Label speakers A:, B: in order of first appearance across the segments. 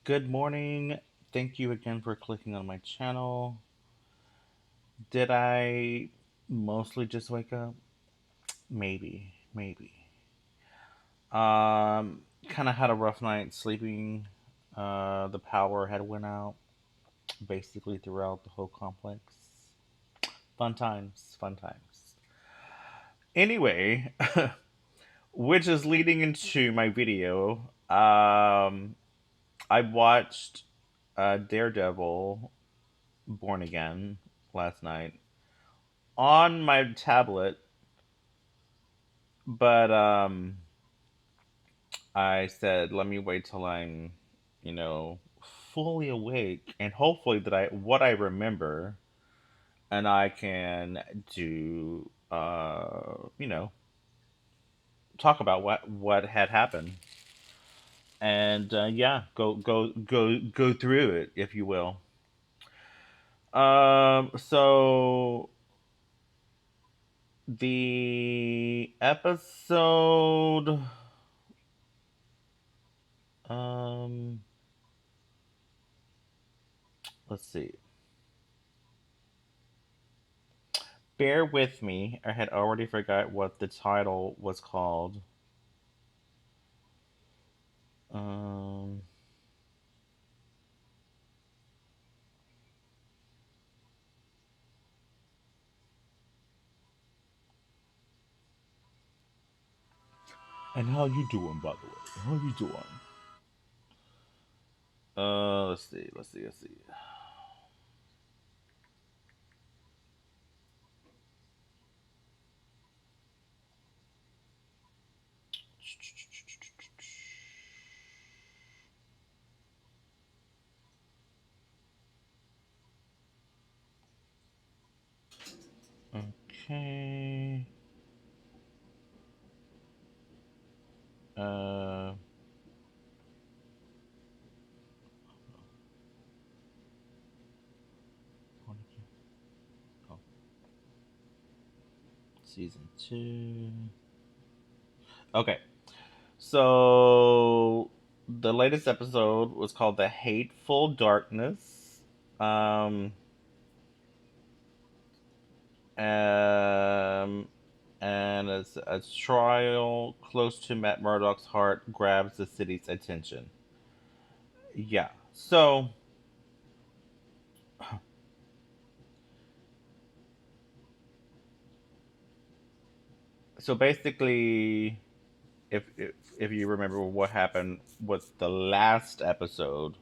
A: Good morning. Thank you again for clicking on my channel. Did I mostly just wake up? Maybe. Kind of had a rough night sleeping. The power had went out basically throughout the whole complex. Fun times. Anyway, which is leading into my video. I watched Daredevil Born Again last night on my tablet, but I said, let me wait till I'm, you know, fully awake, and hopefully that I what I remember, and I can do, talk about what had happened, and yeah, go through it, if you will. So the episode, um, let's see. Bear with me. I had already forgot what the title was called. Um, and how you doing, by the way? How you doing? Let's see. Okay. Uh, oh, season two. Okay, so the latest episode was called "The Hateful Darkness." Um, um, and as a trial close to Matt Murdock's heart grabs the city's attention. Yeah. So basically, if you remember what happened with the last episode,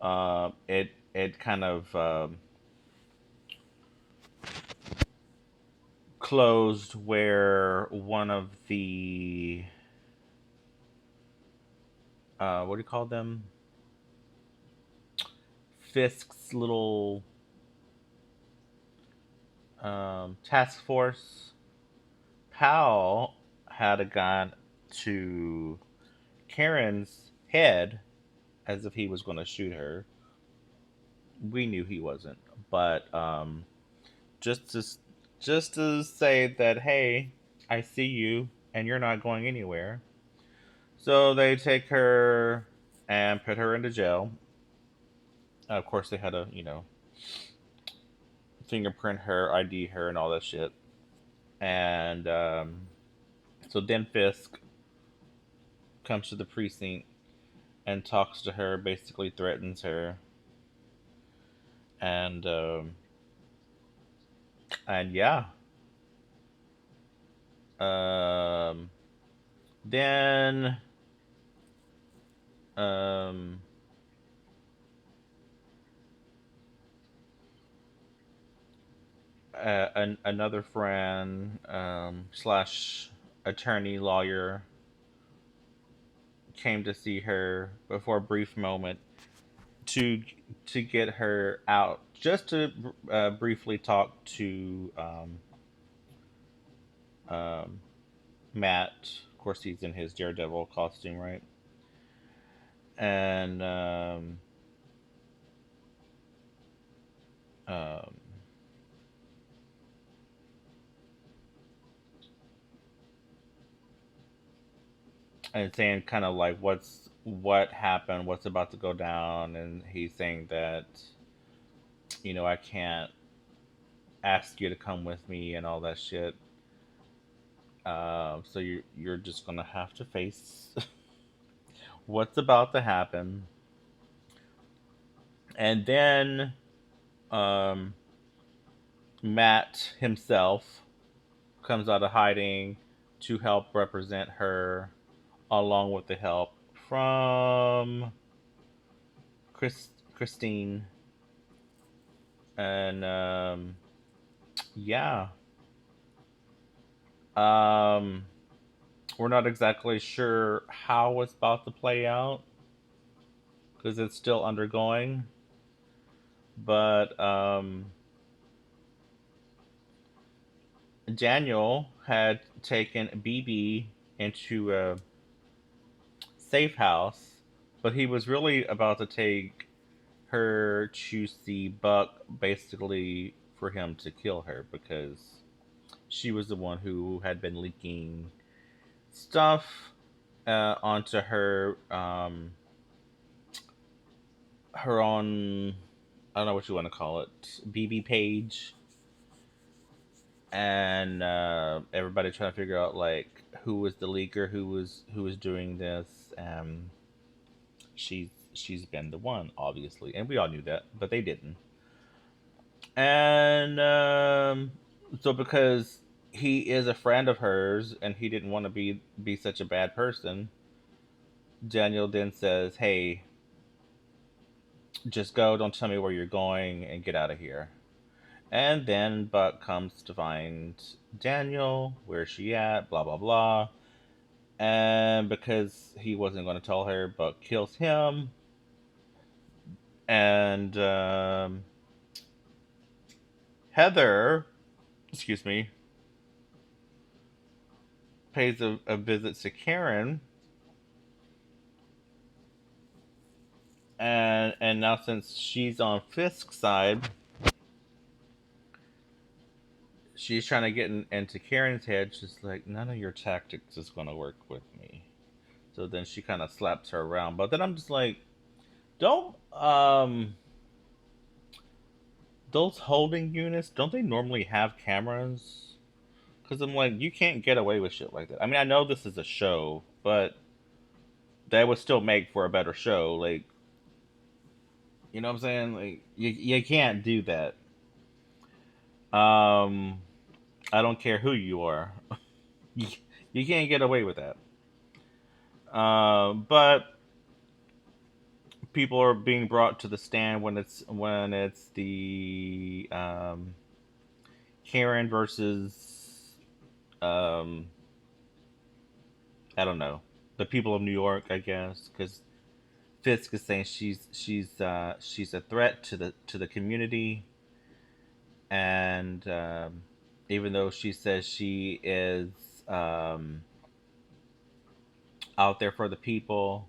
A: it kind of closed where one of the what do you call them? Fisk's little task force pal had a gun to Karen's head as if he was going to shoot her. We knew he wasn't, but just to just to say that, hey, I see you and you're not going anywhere. So they take her and put her into jail. Of course, they had to, fingerprint her, ID her, and all that shit. And so then Fisk comes to the precinct and talks to her, basically threatens her, and yeah. Um, then um, another friend slash attorney lawyer came to see her for a brief moment to get her out, just to briefly talk to um, Matt. Of course, he's in his Daredevil costume, right? And um, and saying kind of like, what happened, what's about to go down, and he's saying that, I can't ask you to come with me and all that shit. So you're just gonna have to face what's about to happen, and then um, Matt himself comes out of hiding to help represent her, along with the help from Christine, and yeah, um, we're not exactly sure how it's about to play out because it's still undergoing. But Daniel had taken BB into a safe house, but he was really about to take her to see Buck basically for him to kill her because she was the one who had been leaking stuff onto her own, I don't know what you want to call it, BB page, and everybody trying to figure out like who was the leaker, who was doing this. She's been the one, obviously, and we all knew that, but they didn't. And so because he is a friend of hers, and he didn't want to be such a bad person, Daniel then says, "Hey, just go. Don't tell me where you're going, and get out of here." And then Buck comes to find Daniel. Where's she at? Blah blah blah. And because he wasn't going to tell her, Buck kills him. And Heather, excuse me, pays a visit to Karen, and now since she's on Fisk's side, she's trying to get into Karen's head. She's like, none of your tactics is going to work with me. So then she kind of slaps her around. But then I'm just like, don't those holding units, don't they normally have cameras? Because I'm like, you can't get away with shit like that. I mean, I know this is a show, but that would still make for a better show. Like, you know what I'm saying? Like, you can't do that. Um, I don't care who you are. you, you can't get away with that. But people are being brought to the stand when it's the Karen versus um, I don't know, the people of New York, I guess, because Fisk is saying she's a threat to the community, and even though she says she is um, out there for the people,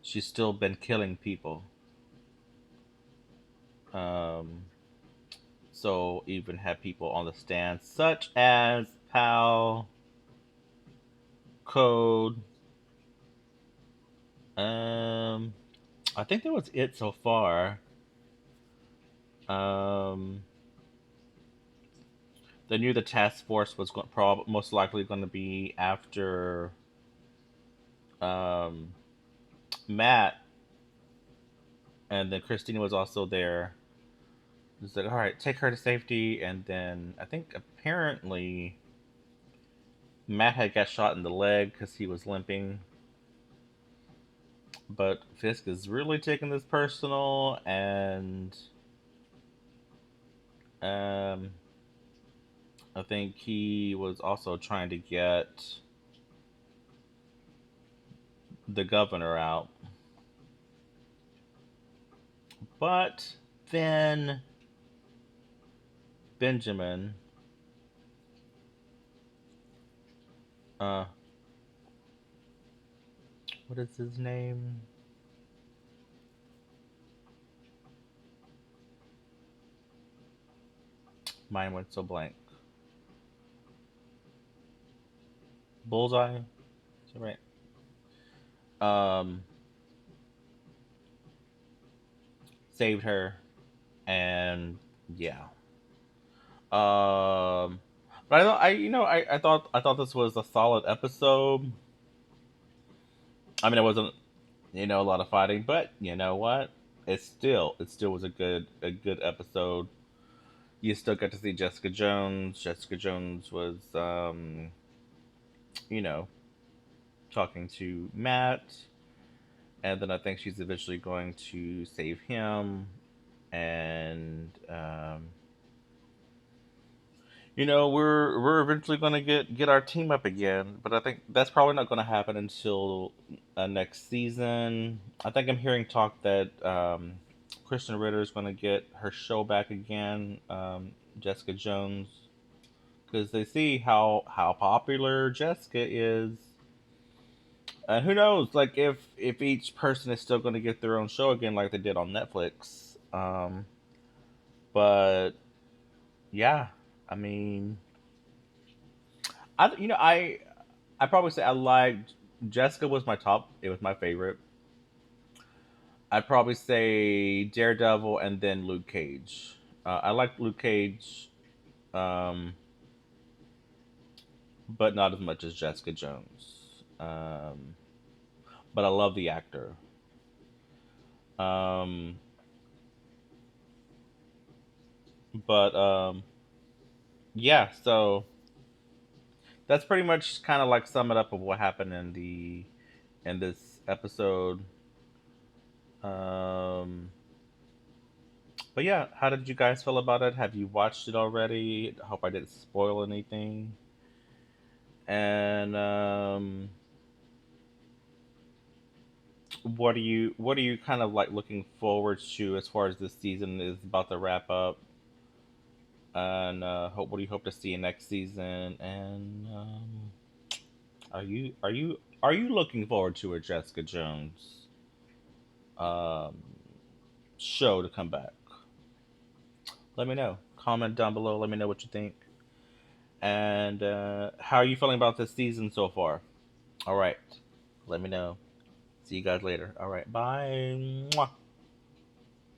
A: she's still been killing people. Um, so even have people on the stand such as Pal, Code. Um, I think that was it so far. Um, they knew the task force was most likely going to be after um, Matt, and then Christina was also there. It's like, all right, take her to safety, and then I think apparently Matt had got shot in the leg because he was limping, but Fisk is really taking this personal, and um, I think he was also trying to get the governor out, but then Benjamin, uh, what is his name? Mine went so blank. Bullseye, is that right? um, saved her, and yeah. Um, but I thought this was a solid episode. I mean, it wasn't a lot of fighting, but you know what? It still was a good episode. You still got to see Jessica Jones. Jessica Jones was you know talking to Matt, and then I think she's eventually going to save him, and we're eventually going to get our team up again, but I think that's probably not going to happen until next season. I think I'm hearing talk that Kristen Ritter is going to get her show back again, Jessica Jones, because they see how popular Jessica is. And who knows, like if each person is still going to get their own show again, like they did on Netflix. But yeah, I mean, I probably say I liked Jessica was my top. It was my favorite. I'd probably say Daredevil and then Luke Cage. I like Luke Cage, um, but not as much as Jessica Jones. But I love the actor. Um, but yeah, so that's pretty much kind of like sum it up of what happened in this episode. Um, but yeah, how did you guys feel about it? Have you watched it already? I hope I didn't spoil anything. And what are you kind of like looking forward to as far as this season is about to wrap up? And what do you hope to see in next season? And are you looking forward to a Jessica Jones um, show to come back? Let me know. Comment down below. Let me know what you think. And how are you feeling about this season so far? All right. Let me know. See you guys later. All right. Bye. Mwah.